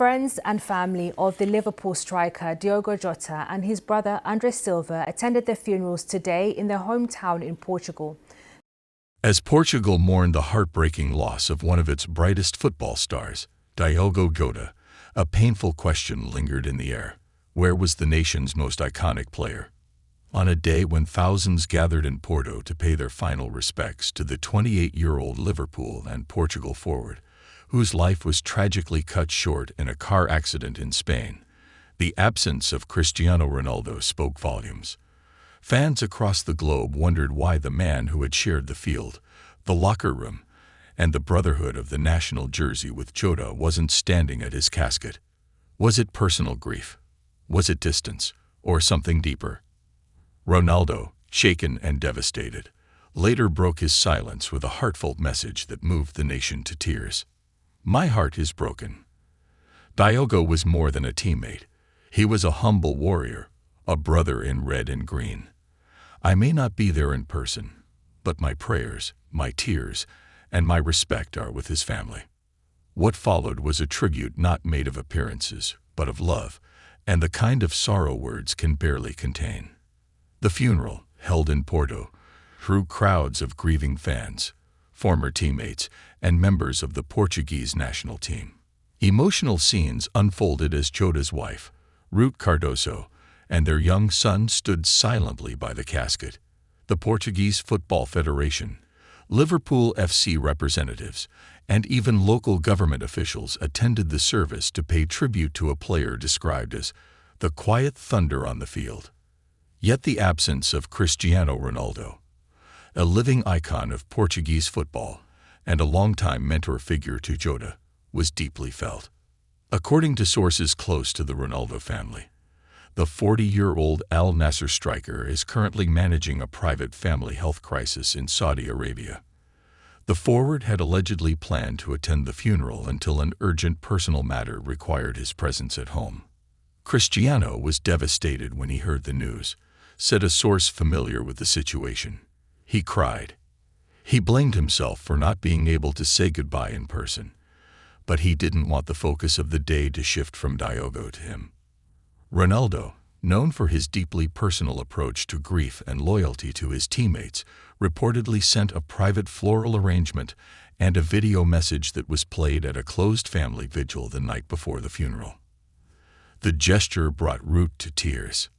Friends and family of the Liverpool striker Diogo Jota and his brother Andres Silva attended their funerals today in their hometown in Portugal. As Portugal mourned the heartbreaking loss of one of its brightest football stars, Diogo Jota, a painful question lingered in the air. Where was the nation's most iconic player? On a day when thousands gathered in Porto to pay their final respects to the 28-year-old Liverpool and Portugal forward, whose life was tragically cut short in a car accident in Spain, the absence of Cristiano Ronaldo spoke volumes. Fans across the globe wondered why the man who had shared the field, the locker room, and the brotherhood of the national jersey with Jota wasn't standing at his casket. Was it personal grief? Was it distance? Or something deeper? Ronaldo, shaken and devastated, later broke his silence with a heartfelt message that moved the nation to tears. "My heart is broken." Diogo was more than a teammate. He was a humble warrior, a brother in red and green. "I may not be there in person, but my prayers, my tears, and my respect are with his family." What followed was a tribute not made of appearances, but of love, and the kind of sorrow words can barely contain. The funeral, held in Porto, drew crowds of grieving fans, former teammates, and members of the Portuguese national team. Emotional scenes unfolded as Jota's wife, Ruth Cardoso, and their young son stood silently by the casket. The Portuguese Football Federation, Liverpool FC representatives, and even local government officials attended the service to pay tribute to a player described as the quiet thunder on the field. Yet the absence of Cristiano Ronaldo, a living icon of Portuguese football and a longtime mentor figure to Jota, was deeply felt. According to sources close to the Ronaldo family, the 40-year-old Al Nassr striker is currently managing a private family health crisis in Saudi Arabia. The forward had allegedly planned to attend the funeral until an urgent personal matter required his presence at home. Cristiano was devastated when he heard the news, said a source familiar with the situation. He cried. He blamed himself for not being able to say goodbye in person, but he didn't want the focus of the day to shift from Diogo to him. Ronaldo, known for his deeply personal approach to grief and loyalty to his teammates, reportedly sent a private floral arrangement and a video message that was played at a closed family vigil the night before the funeral. The gesture brought Ruth to tears.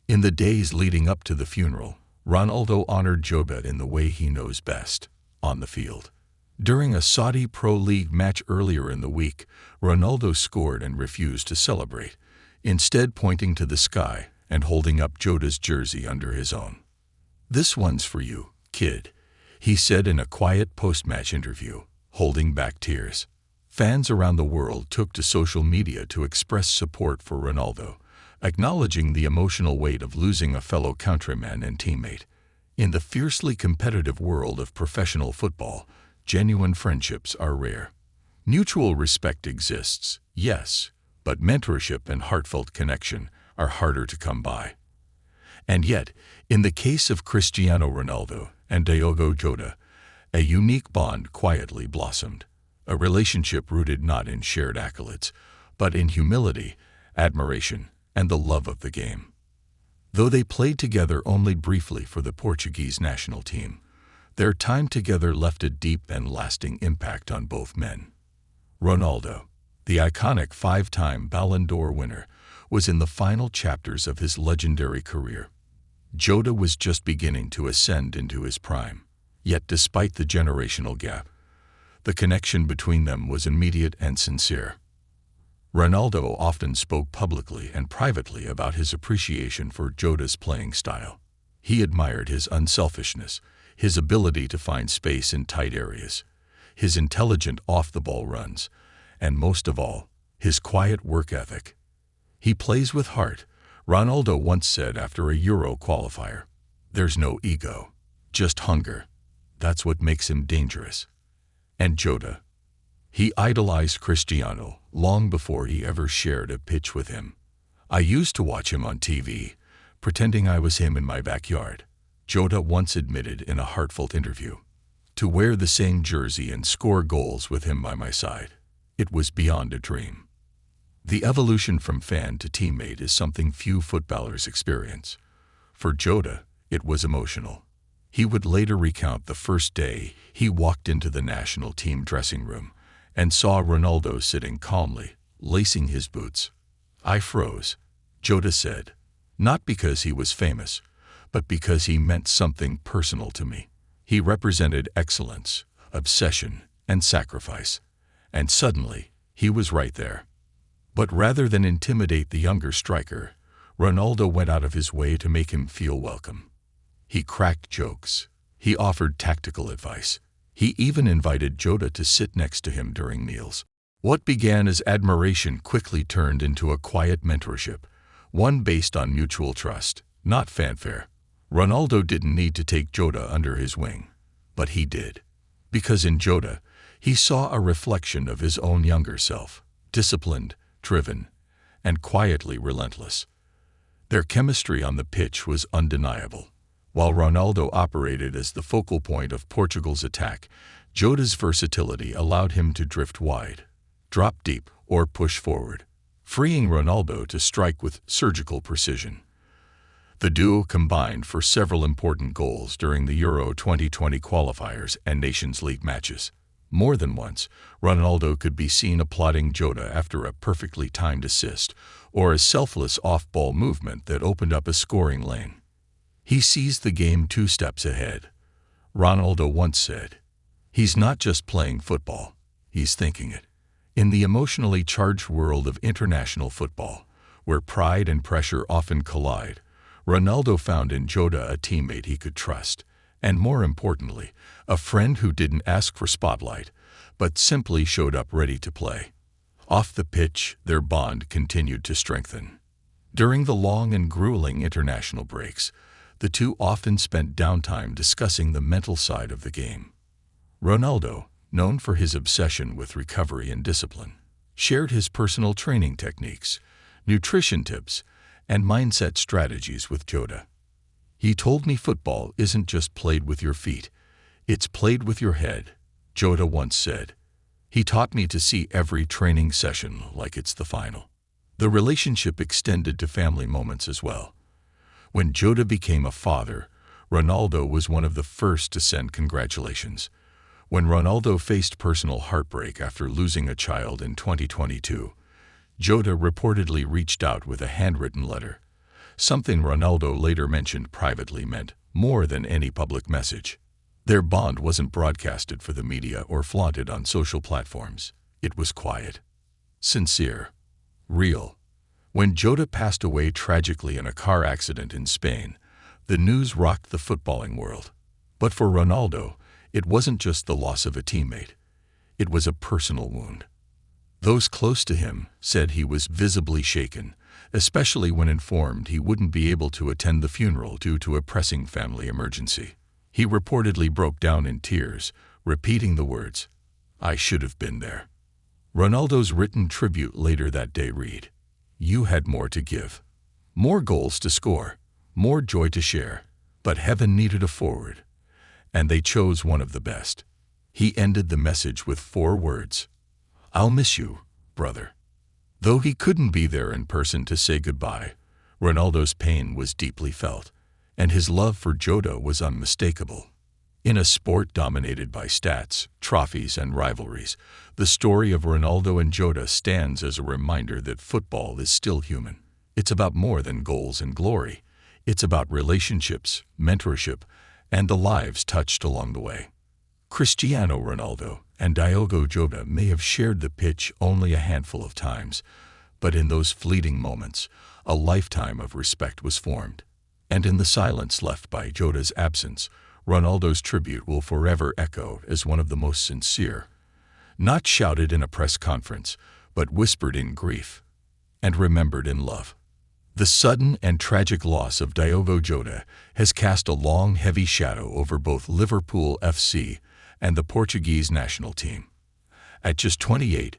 In the days leading up to the funeral, Ronaldo honored Jota in the way he knows best, on the field. During a Saudi Pro League match earlier in the week, Ronaldo scored and refused to celebrate, instead pointing to the sky and holding up Jota's jersey under his own. "This one's for you, kid," he said in a quiet post-match interview, holding back tears. Fans around the world took to social media to express support for Ronaldo, acknowledging the emotional weight of losing a fellow countryman and teammate. In the fiercely competitive world of professional football, genuine friendships are rare. Mutual respect exists, yes, but mentorship and heartfelt connection are harder to come by. And yet, in the case of Cristiano Ronaldo and Diogo Jota, a unique bond quietly blossomed, a relationship rooted not in shared accolades, but in humility, admiration, and the love of the game. Though they played together only briefly for the Portuguese national team, their time together left a deep and lasting impact on both men. Ronaldo, the iconic five-time Ballon d'Or winner, was in the final chapters of his legendary career. Jota was just beginning to ascend into his prime. Yet despite the generational gap, the connection between them was immediate and sincere. Ronaldo often spoke publicly and privately about his appreciation for Jota's playing style. He admired his unselfishness, his ability to find space in tight areas, his intelligent off-the-ball runs, and most of all, his quiet work ethic. "He plays with heart," Ronaldo once said after a Euro qualifier. "There's no ego, just hunger. That's what makes him dangerous." And Jota. He idolized Cristiano long before he ever shared a pitch with him. "I used to watch him on TV, pretending I was him in my backyard," Jota once admitted in a heartfelt interview. "To wear the same jersey and score goals with him by my side, it was beyond a dream." The evolution from fan to teammate is something few footballers experience. For Jota, it was emotional. He would later recount the first day he walked into the national team dressing room and saw Ronaldo sitting calmly, lacing his boots. "I froze," Jota said, "not because he was famous, but because he meant something personal to me. He represented excellence, obsession, and sacrifice. And suddenly, he was right there." But rather than intimidate the younger striker, Ronaldo went out of his way to make him feel welcome. He cracked jokes. He offered tactical advice. He even invited Jota to sit next to him during meals. What began as admiration quickly turned into a quiet mentorship, one based on mutual trust, not fanfare. Ronaldo didn't need to take Jota under his wing, but he did. Because in Jota, he saw a reflection of his own younger self, disciplined, driven, and quietly relentless. Their chemistry on the pitch was undeniable. While Ronaldo operated as the focal point of Portugal's attack, Jota's versatility allowed him to drift wide, drop deep, or push forward, freeing Ronaldo to strike with surgical precision. The duo combined for several important goals during the Euro 2020 qualifiers and Nations League matches. More than once, Ronaldo could be seen applauding Jota after a perfectly timed assist or a selfless off-ball movement that opened up a scoring lane. "He sees the game 2 steps ahead," Ronaldo once said. "He's not just playing football, he's thinking it." In the emotionally charged world of international football, where pride and pressure often collide, Ronaldo found in Jota a teammate he could trust, and more importantly, a friend who didn't ask for spotlight, but simply showed up ready to play. Off the pitch, their bond continued to strengthen. During the long and grueling international breaks, the two often spent downtime discussing the mental side of the game. Ronaldo, known for his obsession with recovery and discipline, shared his personal training techniques, nutrition tips, and mindset strategies with Jota. "He told me football isn't just played with your feet, it's played with your head," Jota once said. "He taught me to see every training session like it's the final." The relationship extended to family moments as well. When Jota became a father, Ronaldo was one of the first to send congratulations. When Ronaldo faced personal heartbreak after losing a child in 2022, Jota reportedly reached out with a handwritten letter, something Ronaldo later mentioned privately meant more than any public message. Their bond wasn't broadcasted for the media or flaunted on social platforms. It was quiet, sincere, real. When Jota passed away tragically in a car accident in Spain, the news rocked the footballing world. But for Ronaldo, it wasn't just the loss of a teammate. It was a personal wound. Those close to him said he was visibly shaken, especially when informed he wouldn't be able to attend the funeral due to a pressing family emergency. He reportedly broke down in tears, repeating the words, "I should have been there." Ronaldo's written tribute later that day read, "You had more to give, more goals to score, more joy to share, but heaven needed a forward, and they chose one of the best." He ended the message with 4 words, "I'll miss you, brother." Though he couldn't be there in person to say goodbye, Ronaldo's pain was deeply felt, and his love for Jota was unmistakable. In a sport dominated by stats, trophies, and rivalries, the story of Ronaldo and Jota stands as a reminder that football is still human. It's about more than goals and glory. It's about relationships, mentorship, and the lives touched along the way. Cristiano Ronaldo and Diogo Jota may have shared the pitch only a handful of times, but in those fleeting moments, a lifetime of respect was formed. And in the silence left by Jota's absence, Ronaldo's tribute will forever echo as one of the most sincere. Not shouted in a press conference, but whispered in grief and remembered in love. The sudden and tragic loss of Diogo Jota has cast a long, heavy shadow over both Liverpool FC and the Portuguese national team. At just 28,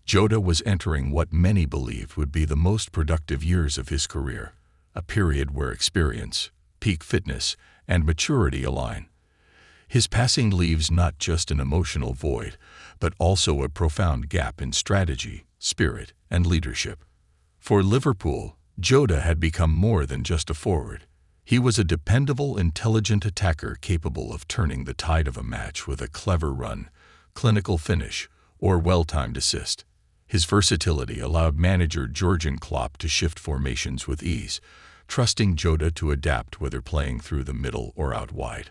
Jota was entering what many believed would be the most productive years of his career, a period where experience, peak fitness, and maturity align. His passing leaves not just an emotional void, but also a profound gap in strategy, spirit, and leadership. For Liverpool, Jota had become more than just a forward. He was a dependable, intelligent attacker capable of turning the tide of a match with a clever run, clinical finish, or well-timed assist. His versatility allowed manager Jurgen Klopp to shift formations with ease, trusting Jota to adapt whether playing through the middle or out wide.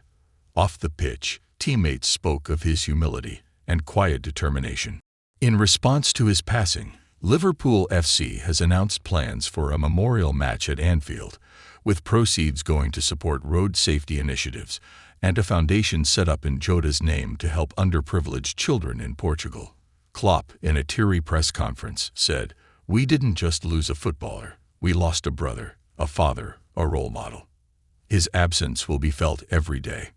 Off the pitch, teammates spoke of his humility and quiet determination. In response to his passing, Liverpool FC has announced plans for a memorial match at Anfield, with proceeds going to support road safety initiatives and a foundation set up in Jota's name to help underprivileged children in Portugal. Klopp, in a teary press conference, said, "We didn't just lose a footballer, we lost a brother, a father, a role model. His absence will be felt every day."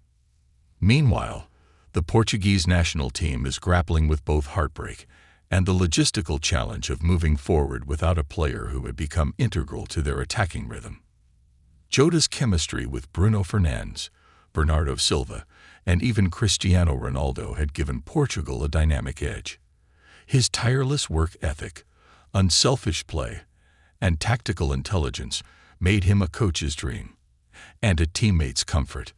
Meanwhile, the Portuguese national team is grappling with both heartbreak and the logistical challenge of moving forward without a player who had become integral to their attacking rhythm. Jota's chemistry with Bruno Fernandes, Bernardo Silva, and even Cristiano Ronaldo had given Portugal a dynamic edge. His tireless work ethic, unselfish play, and tactical intelligence made him a coach's dream and a teammate's comfort.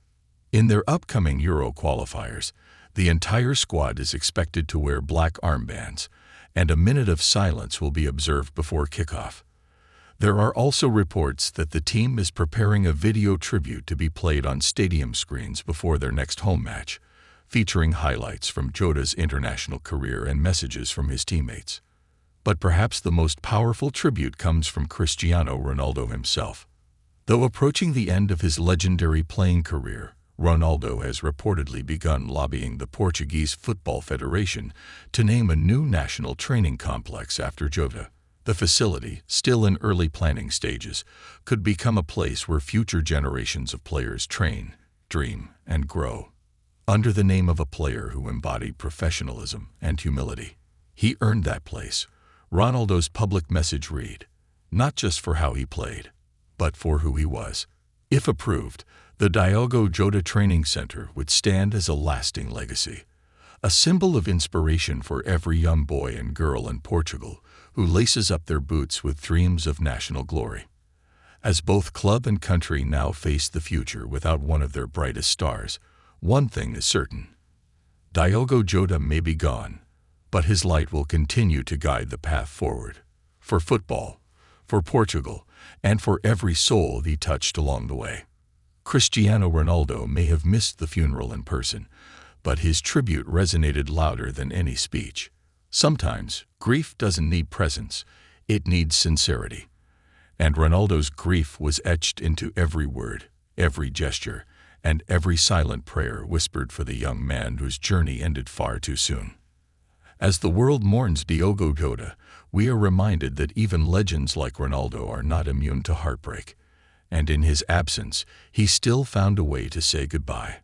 In their upcoming Euro qualifiers, the entire squad is expected to wear black armbands, and a minute of silence will be observed before kickoff. There are also reports that the team is preparing a video tribute to be played on stadium screens before their next home match, featuring highlights from Jota's international career and messages from his teammates. But perhaps the most powerful tribute comes from Cristiano Ronaldo himself. Though approaching the end of his legendary playing career, Ronaldo has reportedly begun lobbying the Portuguese Football Federation to name a new national training complex after Jota. The facility, still in early planning stages, could become a place where future generations of players train, dream, and grow. Under the name of a player who embodied professionalism and humility. He earned that place. Ronaldo's public message read, "Not just for how he played, but for who he was." If approved, the Diogo Jota Training Center would stand as a lasting legacy, a symbol of inspiration for every young boy and girl in Portugal who laces up their boots with dreams of national glory. As both club and country now face the future without one of their brightest stars, one thing is certain. Diogo Jota may be gone, but his light will continue to guide the path forward. For football, for Portugal, and for every soul he touched along the way. Cristiano Ronaldo may have missed the funeral in person, but his tribute resonated louder than any speech. Sometimes, grief doesn't need presence, it needs sincerity. And Ronaldo's grief was etched into every word, every gesture, and every silent prayer whispered for the young man whose journey ended far too soon. As the world mourns Diogo Jota, we are reminded that even legends like Ronaldo are not immune to heartbreak, and in his absence, he still found a way to say goodbye.